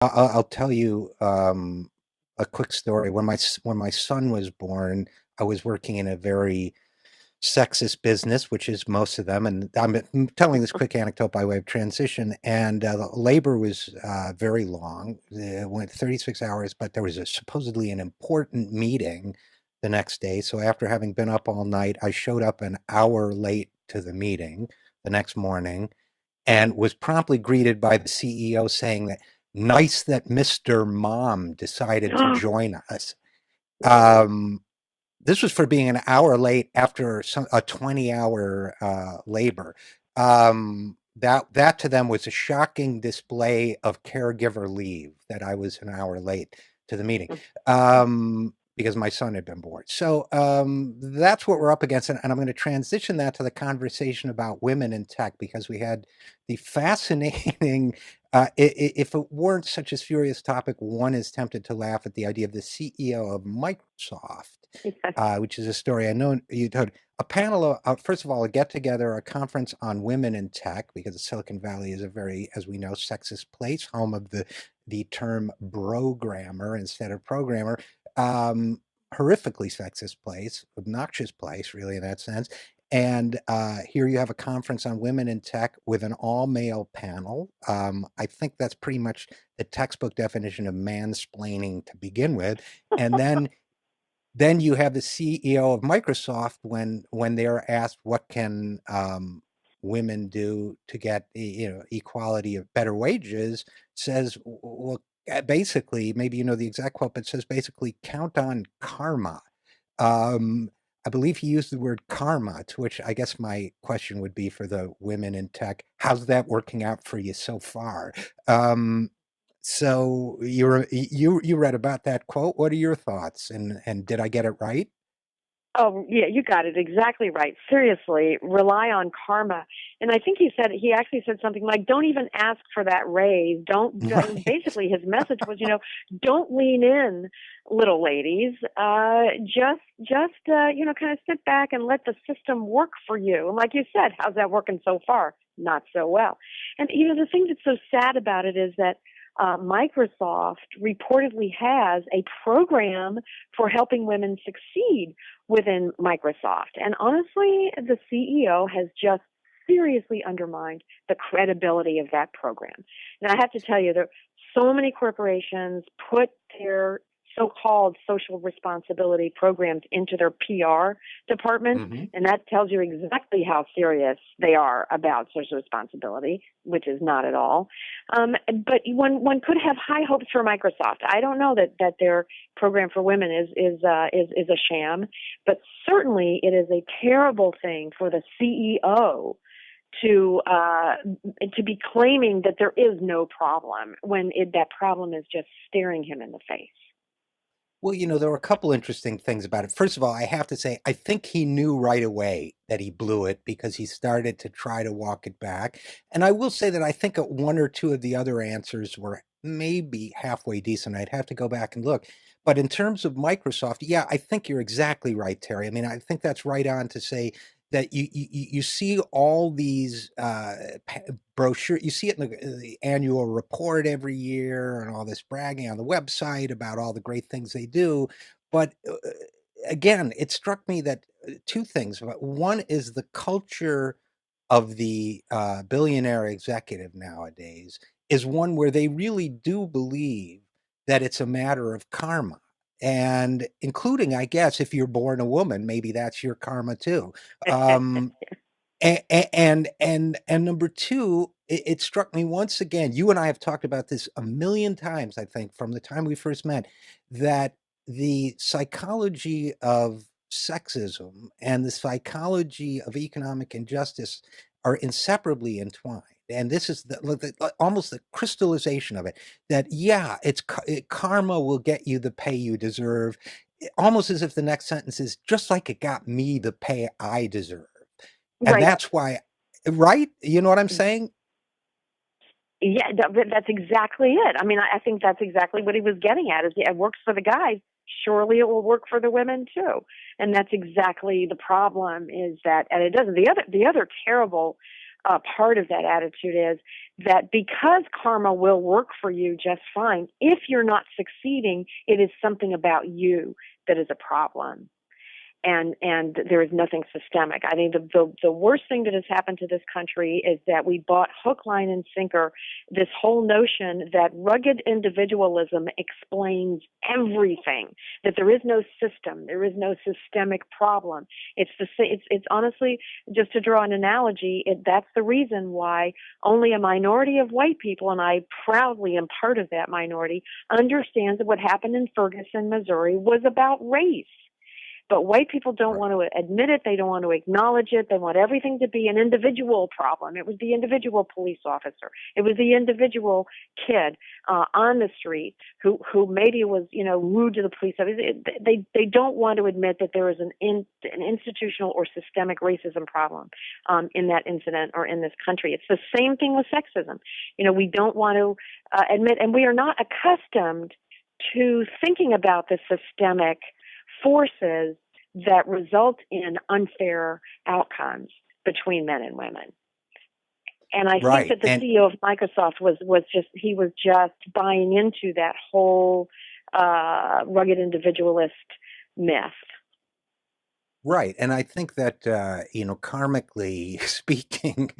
I'll tell you a quick story. When my son was born, I was working in a very sexist business, which is most of them. And I'm telling this quick anecdote by way of transition. And labor was very long. It went 36 hours, but there was supposedly an important meeting the next day. So after having been up all night, I showed up an hour late to the meeting the next morning and was promptly greeted by the CEO saying that nice that Mr. Mom decided to join us. Um, this was for being an hour late after a 20-hour labor. That to them was a shocking display of caregiver leave that I was an hour late to the meeting because my son had been born. So that's what we're up against. And I'm going to transition that to the conversation about women in tech because we had the fascinating if it weren't such a serious topic, one is tempted to laugh at the idea of the CEO of Microsoft, which is a story I know you told. A panel, first of all, a get together, a conference on women in tech, because Silicon Valley is a very, as we know, sexist place, home of the term brogrammer instead of programmer. Horrifically sexist place, obnoxious place, really, in that sense. And here you have a conference on women in tech with an all-male panel. I think that's pretty much the textbook definition of mansplaining to begin with. And then you have the CEO of Microsoft when they're asked what can women do to get equality of better wages, says, well, basically, maybe you know the exact quote, but says basically count on karma. I believe he used the word karma, to which I guess my question would be for the women in tech, how's that working out for you so far? So you read about that quote. What are your thoughts? And did I get it right? Oh, yeah, you got it exactly right. Seriously, rely on karma. And I think he actually said something like, don't even ask for that raise. Right. Basically his message was, don't lean in, little ladies. Kind of sit back and let the system work for you. And like you said, how's that working so far? Not so well. And, the thing that's so sad about it is that Microsoft reportedly has a program for helping women succeed within Microsoft. And honestly, the CEO has just seriously undermined the credibility of that program. And I have to tell you, there so many corporations put their so-called social responsibility programs into their PR departments, Hmm. and that tells you exactly how serious they are about social responsibility, which is not at all. But one could have high hopes for Microsoft. I don't know that their program for women is a sham, but certainly it is a terrible thing for the CEO to be claiming that there is no problem when that problem is just staring him in the face. Well, there were a couple interesting things about it. First of all, I have to say, I think he knew right away that he blew it because he started to try to walk it back. And I will say that I think one or two of the other answers were maybe halfway decent. I'd have to go back and look. But in terms of Microsoft, yeah, I think you're exactly right, Terry. I mean, I think that's right on to say that you see all these brochure, you see it in the annual report every year and all this bragging on the website about all the great things they do. But again, it struck me that two things. One is the culture of the billionaire executive nowadays is one where they really do believe that it's a matter of karma. And including, I guess, if you're born a woman, maybe that's your karma too. Um, and number two, it struck me once again. You and I have talked about this a million times, I think, from the time we first met, that the psychology of sexism and the psychology of economic injustice are inseparably entwined. And this is almost the crystallization of it. That yeah, karma will get you the pay you deserve, almost as if the next sentence is just like it got me the pay I deserve. And Right. that's why, right? You know what I'm saying? Yeah, that's exactly it. I mean, I think that's exactly what he was getting at. Is it works for the guys, surely it will work for the women too. And that's exactly the problem. Is that, and it doesn't. The other terrible part of that attitude is that because karma will work for you just fine, if you're not succeeding, it is something about you that is a problem. And there is nothing systemic. I think the worst thing that has happened to this country is that we bought hook, line, and sinker this whole notion that rugged individualism explains everything. That there is no system, there is no systemic problem. It's honestly, just to draw an analogy, that's the reason why only a minority of white people, and I proudly am part of that minority, understands that what happened in Ferguson, Missouri, was about race. But white people don't want to admit it. They don't want to acknowledge it. They want everything to be an individual problem. It was the individual police officer. It was the individual kid on the street who maybe was, rude to the police officer. They don't want to admit that there is an institutional or systemic racism problem in that incident or in this country. It's the same thing with sexism. We don't want to admit, and we are not accustomed to thinking about the systemic forces that result in unfair outcomes between men and women. And I think that the CEO of Microsoft was just buying into that whole rugged individualist myth. Right. And I think that, karmically speaking,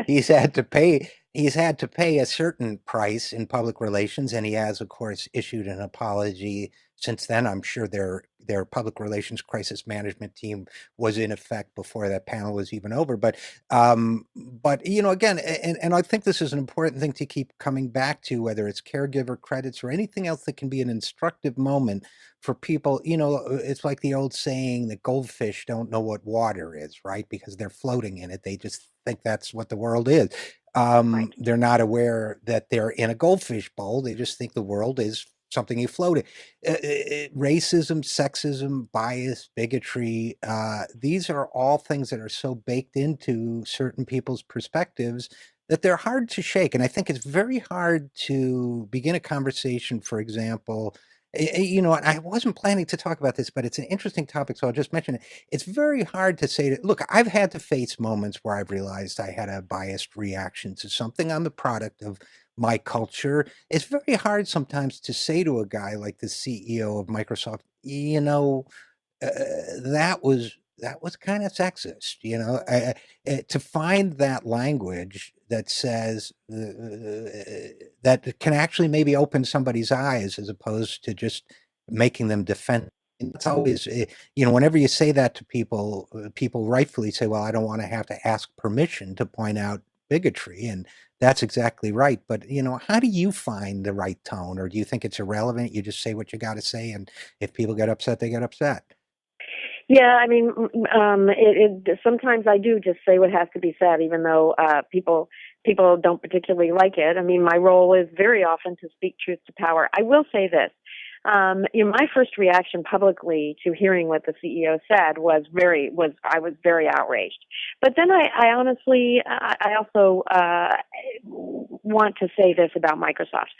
he's had to pay a certain price in public relations. And he has, of course, issued an apology since then. I'm sure their public relations crisis management team was in effect before that panel was even over. But again, and I think this is an important thing to keep coming back to, whether it's caregiver credits or anything else that can be an instructive moment for people. It's like the old saying that goldfish don't know what water is, right? Because they're floating in it. They just think that's what the world is. Right. They're not aware that they're in a goldfish bowl. They just think the world is something you float in. Racism, sexism, bias, bigotry, these are all things that are so baked into certain people's perspectives that they're hard to shake. And I think it's very hard to begin a conversation, for example. And I wasn't planning to talk about this, but it's an interesting topic, so I'll just mention it. It's very hard to say that, look, I've had to face moments where I've realized I had a biased reaction to something. I'm the product of my culture. It's very hard sometimes to say to a guy like the CEO of Microsoft, that was kind of sexist, to find that language that says that can actually maybe open somebody's eyes as opposed to just making them defend. It's always, whenever you say that to people, people rightfully say, well, I don't want to have to ask permission to point out bigotry. And that's exactly right. But, how do you find the right tone? Or do you think it's irrelevant? You just say what you got to say. And if people get upset, they get upset. Yeah, I mean, sometimes I do just say what has to be said, even though people don't particularly like it. I mean, my role is very often to speak truth to power. I will say this. My first reaction publicly to hearing what the CEO said I was very outraged. But then I honestly, I also want to say this about Microsoft.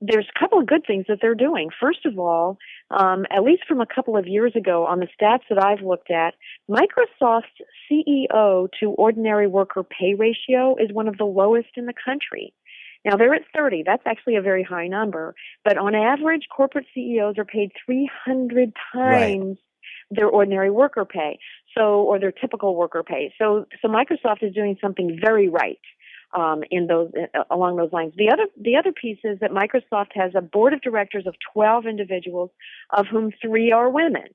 There's a couple of good things that they're doing. First of all, at least from a couple of years ago, on the stats that I've looked at, Microsoft's CEO to ordinary worker pay ratio is one of the lowest in the country. Now, they're at 30. That's actually a very high number. But on average, corporate CEOs are paid 300 times their ordinary worker pay, or their typical worker pay. So Microsoft is doing something very right. Along those lines. The other piece is that Microsoft has a board of directors of 12 individuals, of whom 3 are women.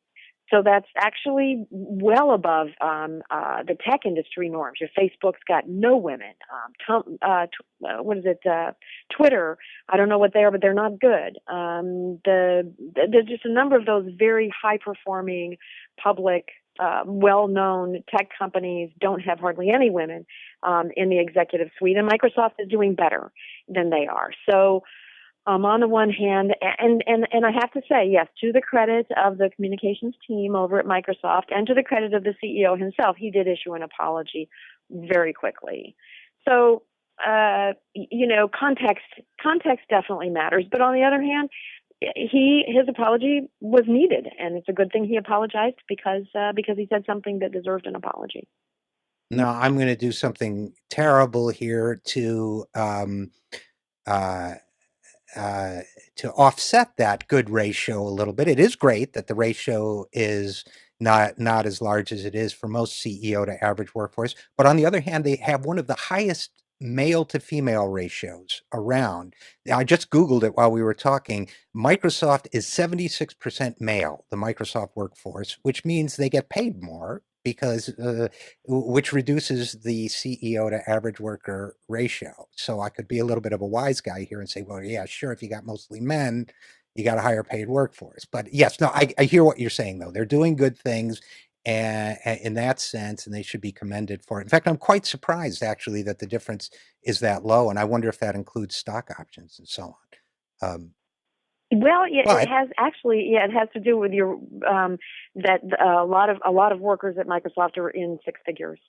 So that's actually well above the tech industry norms. Your Facebook's got no women. Twitter, I don't know what they are, but they're not good. There's just a number of those very high-performing public well-known tech companies don't have hardly any women in the executive suite, and Microsoft is doing better than they are. So on the one hand, and I have to say, yes, to the credit of the communications team over at Microsoft and to the credit of the CEO himself, he did issue an apology very quickly. So, context definitely matters. But on the other hand, his apology was needed, and it's a good thing he apologized because he said something that deserved an apology. No, I'm going to do something terrible here uh, uh, to offset that good ratio a little bit. It is great that the ratio is not as large as it is for most CEO to average workforce, but on the other hand, they have one of the highest male to female ratios around. I just Googled it while we were talking. Microsoft is 76% male, the Microsoft workforce, which means they get paid more because which reduces the CEO to average worker ratio. So I could be a little bit of a wise guy here and say, well, yeah, sure, if you got mostly men, you got a higher paid workforce. But yes, no, I hear what you're saying, though. They're doing good things and in that sense, and they should be commended for it. In fact, I'm quite surprised actually that the difference is that low. And I wonder if that includes stock options and so on. Well, yeah, it But has actually. Yeah, it has to do with your that a lot of workers at Microsoft are in six figures,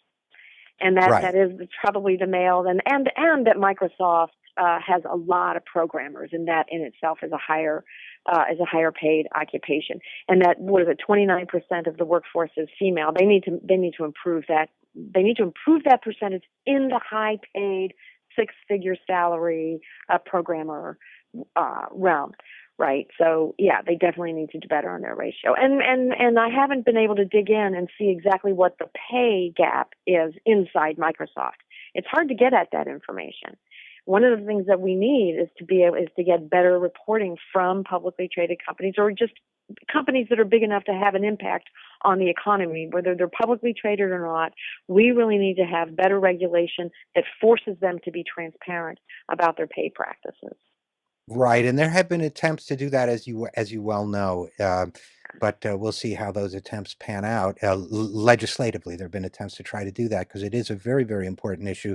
and that right. is probably the male, and that Microsoft has a lot of programmers, and that in itself is a higher paid occupation, and that what is it, 29% of the workforce is female. They need to improve that. They need to improve that percentage in the high paid six figure salary programmer realm. Right. So yeah, they definitely need to do better on their ratio. And I haven't been able to dig in and see exactly what the pay gap is inside Microsoft. It's hard to get at that information. One of the things that we need is to get better reporting from publicly traded companies, or just companies that are big enough to have an impact on the economy, whether they're publicly traded or not. We really need to have better regulation that forces them to be transparent about their pay practices. Right, and there have been attempts to do that, as you well know, but we'll see how those attempts pan out. Legislatively, there have been attempts to try to do that because it is a very, very important issue.